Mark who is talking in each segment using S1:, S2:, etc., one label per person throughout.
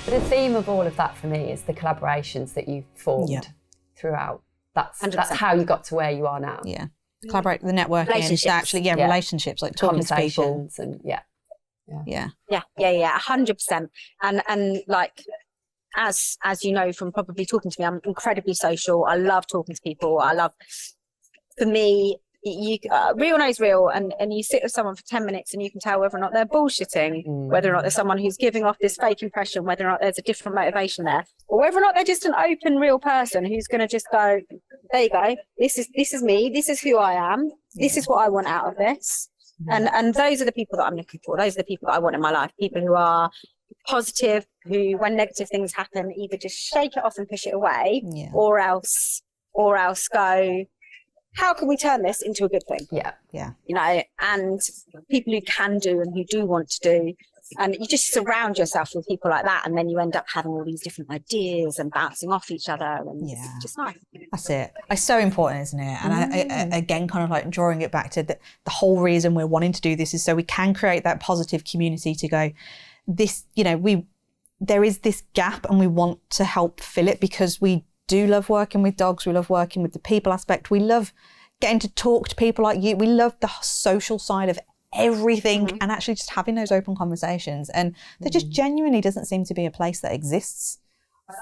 S1: The theme of all of that for me is the collaborations that you've formed throughout. That's how you got to where you are now.
S2: Yeah. Collaborate, the networking, actually, relationships, like talking to people.
S1: And
S2: Yeah,
S3: 100%. And like, as you know from probably talking to me, I'm incredibly social. I love talking to people. For me, real knows real, and you sit with someone for 10 minutes and you can tell whether or not they're bullshitting, whether or not there's someone who's giving off this fake impression, whether or not there's a different motivation there, or whether or not they're just an open, real person who's going to just go, there you go, this is me, this is who I am, this is what I want out of this. And those are the people that I'm looking for. Those are the people that I want in my life. People who are positive, who, when negative things happen, either just shake it off and push it away, or else go, how can we turn this into a good thing?
S2: Yeah.
S3: You know, and people who can do and who do want to do. And you just surround yourself with people like that, and then you end up having all these different ideas and bouncing off each other, and it's just nice.
S2: That's it. It's so important, isn't it? And I, again, kind of like drawing it back to the whole reason we're wanting to do this is so we can create that positive community to go, this, you know, there is this gap and we want to help fill it, because we do love working with dogs. We love working with the people aspect. We love getting to talk to people like you. We love the social side of everything, and actually just having those open conversations. And there just genuinely doesn't seem to be a place that exists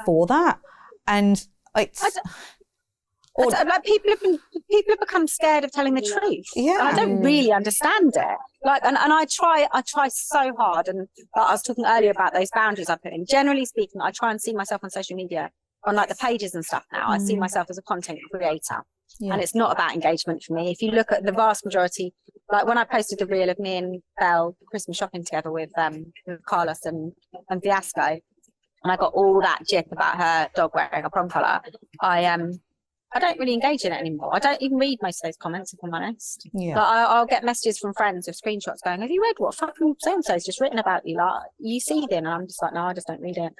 S2: for that. And it's
S3: like people have become scared of telling the truth.
S2: Yeah,
S3: and I don't really understand it. Like, and I try so hard. And I was talking earlier about those boundaries I put in. Generally speaking, I try and see myself on social media, on like the pages and stuff now. I see myself as a content creator. And it's not about engagement for me. If you look at the vast majority, like when I posted the reel of me and Belle Christmas shopping together with Carlos and Fiasco, and I got all that jip about her dog wearing a prong collar, I don't really engage in it anymore. I don't even read most of those comments, if I'm honest.
S2: Yeah.
S3: Like, I'll get messages from friends with screenshots going, have you read what fucking so-and-so's just written about you? Like, you see it, and I'm just like, no, I just don't read it.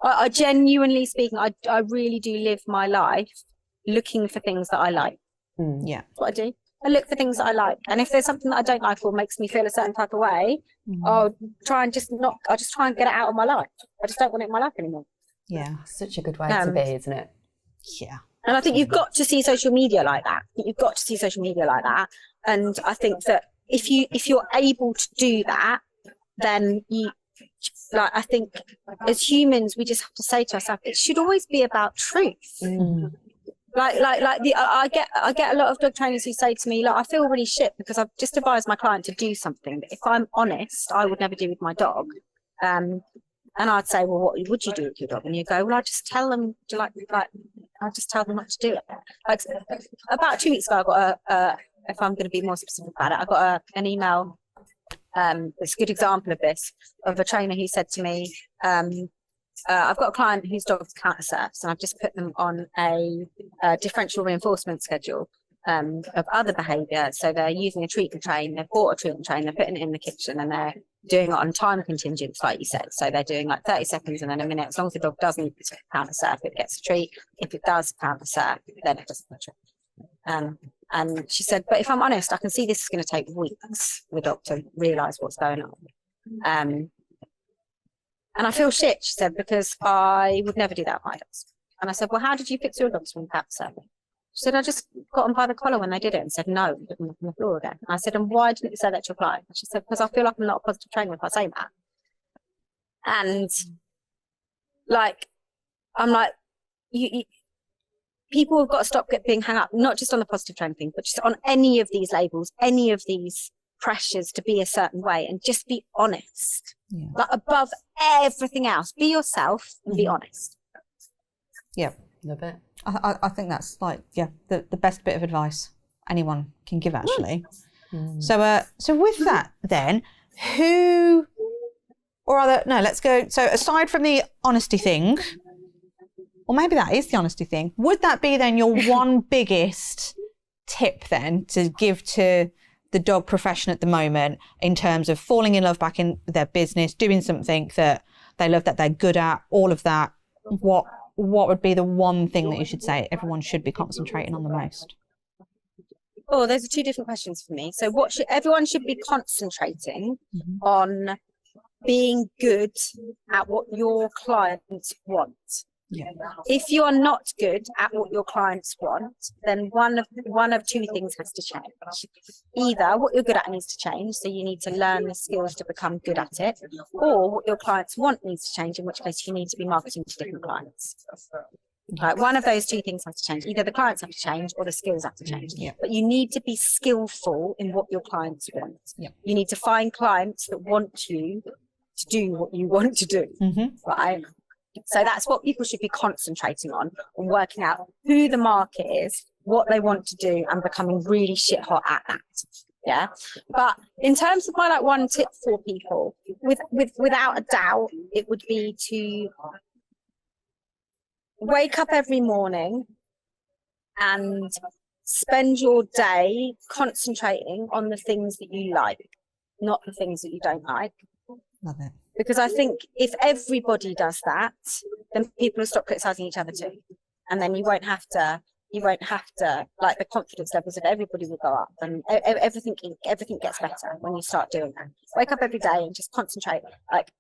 S3: I genuinely speaking, I really do live my life looking for things that I like.
S2: Yeah.
S3: That's what I do. I look for things that I like. And if there's something that I don't like or makes me feel a certain type of way, I'll try and try and get it out of my life. I just don't want it in my life anymore.
S2: Yeah.
S1: Such a good way to be, isn't it?
S2: Yeah.
S3: And I think you've got to see social media like that. And I think that if you're able to do that, then I think as humans, we just have to say to ourselves, it should always be about truth. I get a lot of dog trainers who say to me, like, I feel really shit because I've just advised my client to do something that, if I'm honest, I would never do with my dog. And I'd say, well, what would you do with your dog? And you go, well, I just tell them to I just tell them not to do it. Like, about 2 weeks ago, I got if I'm going to be more specific about it, I got an email. It's a good example of this, of a trainer who said to me, I've got a client whose dog's counter surfs, and I've just put them on a differential reinforcement schedule of other behaviour. So they're using a treat and train, they've bought a treat and train, they're putting it in the kitchen, and they're doing it on time contingents, like you said. So they're doing like 30 seconds and then a minute. As long as the dog doesn't counter surf, it gets a treat. If it does counter surf, then it doesn't get a treat. And she said, but if I'm honest, I can see this is going to take weeks for the dog to realise what's going on. And I feel shit, she said, because I would never do that with my dogs. And I said, well, how did you fix your dogs from counter surfing? She said, I just got them by the collar when they did it, and said, no, put them on the floor again. And I said, and why didn't you say that to your client? She said, because I feel like I'm not a positive trainer if I say that. And like, I'm like, people have got to stop being hung up, not just on the positive training thing, but just on any of these labels, any of these pressures to be a certain way, and just be honest.
S2: Yeah.
S3: Like, above everything else, be yourself and be honest.
S2: Yeah.
S1: Love it.
S2: I think that's like, the best bit of advice anyone can give, actually. So with that then, let's go. So aside from the honesty thing, or maybe that is the honesty thing, would that be then your one biggest tip then to give to the dog profession at the moment, in terms of falling in love back in their business, doing something that they love, that they're good at, all of that? What would be the one thing that you should say everyone should be concentrating on the most?
S3: Oh, those are two different questions for me. So everyone should be concentrating on being good at what your clients want.
S2: Yeah.
S3: If you are not good at what your clients want, then one of two things has to change. Either what you're good at needs to change, so you need to learn the skills to become good at it, or what your clients want needs to change, in which case you need to be marketing to different clients. Like, one of those two things has to change. Either the clients have to change or the skills have to change.
S2: Yeah.
S3: But you need to be skillful in what your clients want.
S2: Yeah.
S3: You need to find clients that want you to do what you want to do. Right? So that's what people should be concentrating on, and working out who the market is, what they want to do, and becoming really shit hot at that. Yeah. But in terms of my one tip for people, without a doubt, it would be to wake up every morning and spend your day concentrating on the things that you like, not the things that you don't like.
S2: Love it.
S3: Because I think if everybody does that, then people will stop criticizing each other too. And then you won't have to, like, the confidence levels of everybody will go up, and everything gets better when you start doing that. Wake up every day and just concentrate, like,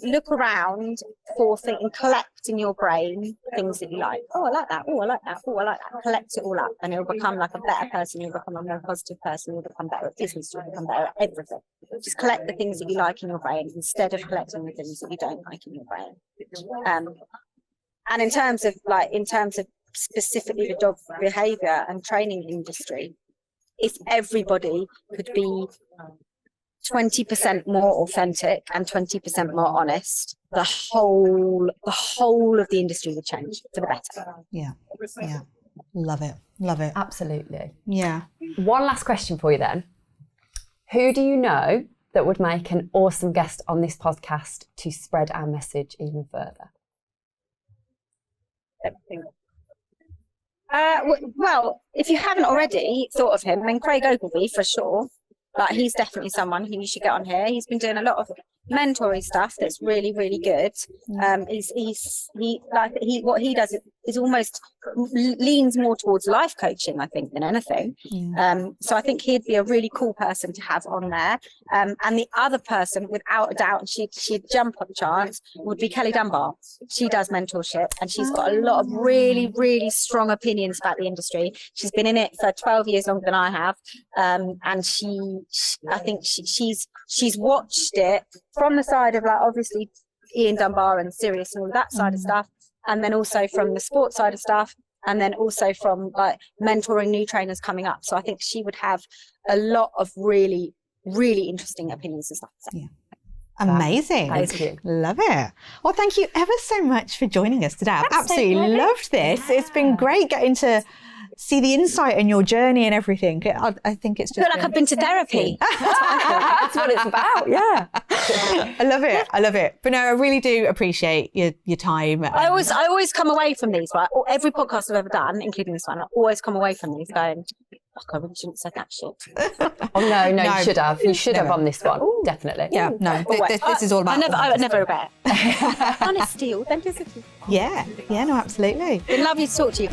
S3: look around for things and collect in your brain things that you like. Oh, I like that. Oh, I like that. Oh, I like that. Collect it all up, and you'll become like a better person. You'll become a more positive person. You'll become better at business. You'll become better at everything. Just collect the things that you like in your brain instead of collecting the things that you don't like in your brain. And in terms of specifically the dog behaviour and training industry, if everybody could be 20% more authentic and 20% more honest, the whole of the industry would change for the better.
S2: Yeah. Love it.
S1: Absolutely.
S2: Yeah.
S1: One last question for you then. Who do you know that would make an awesome guest on this podcast to spread our message even further?
S3: Well, if you haven't already thought of him, then Craig Ogilvie for sure. Like, he's definitely someone who you should get on here. He's been doing a lot of mentoring stuff that's really, really good. What he does is almost leans more towards life coaching, I think, than anything. So I think he'd be a really cool person to have on there. And the other person, without a doubt, and she'd jump on chance, would be Kelly Dunbar. She does mentorship, and she's got a lot of really, really strong opinions about the industry. She's been in it for 12 years longer than I have, and I think she's watched it from the side of, like, obviously Ian Dunbar and Sirius and all that side of stuff, and then also from the sports side of stuff, and then also from, like, mentoring new trainers coming up. So I think she would have a lot of really, really interesting opinions and stuff. So.
S2: Yeah. Amazing.
S1: Thank you.
S2: Love it. Well, thank you ever so much for joining us today. I've absolutely loved this. Yeah. It's been great getting to see the insight in your journey and everything. I think it's just
S3: I feel like I've been to therapy.
S1: That's what it's about. Yeah.
S2: I love it. But no, I really do appreciate your time.
S3: I always come away from these, right? Or every podcast I've ever done, including this one, I always come away from these going, fuck, I really shouldn't have said that shit.
S1: Oh no, you should have. You should have on this one. Ooh. Definitely.
S2: Yeah, no, this is all about.
S3: I never regret it. Honesty, authenticity.
S2: Yeah, no, absolutely.
S3: Been lovely to talk to you.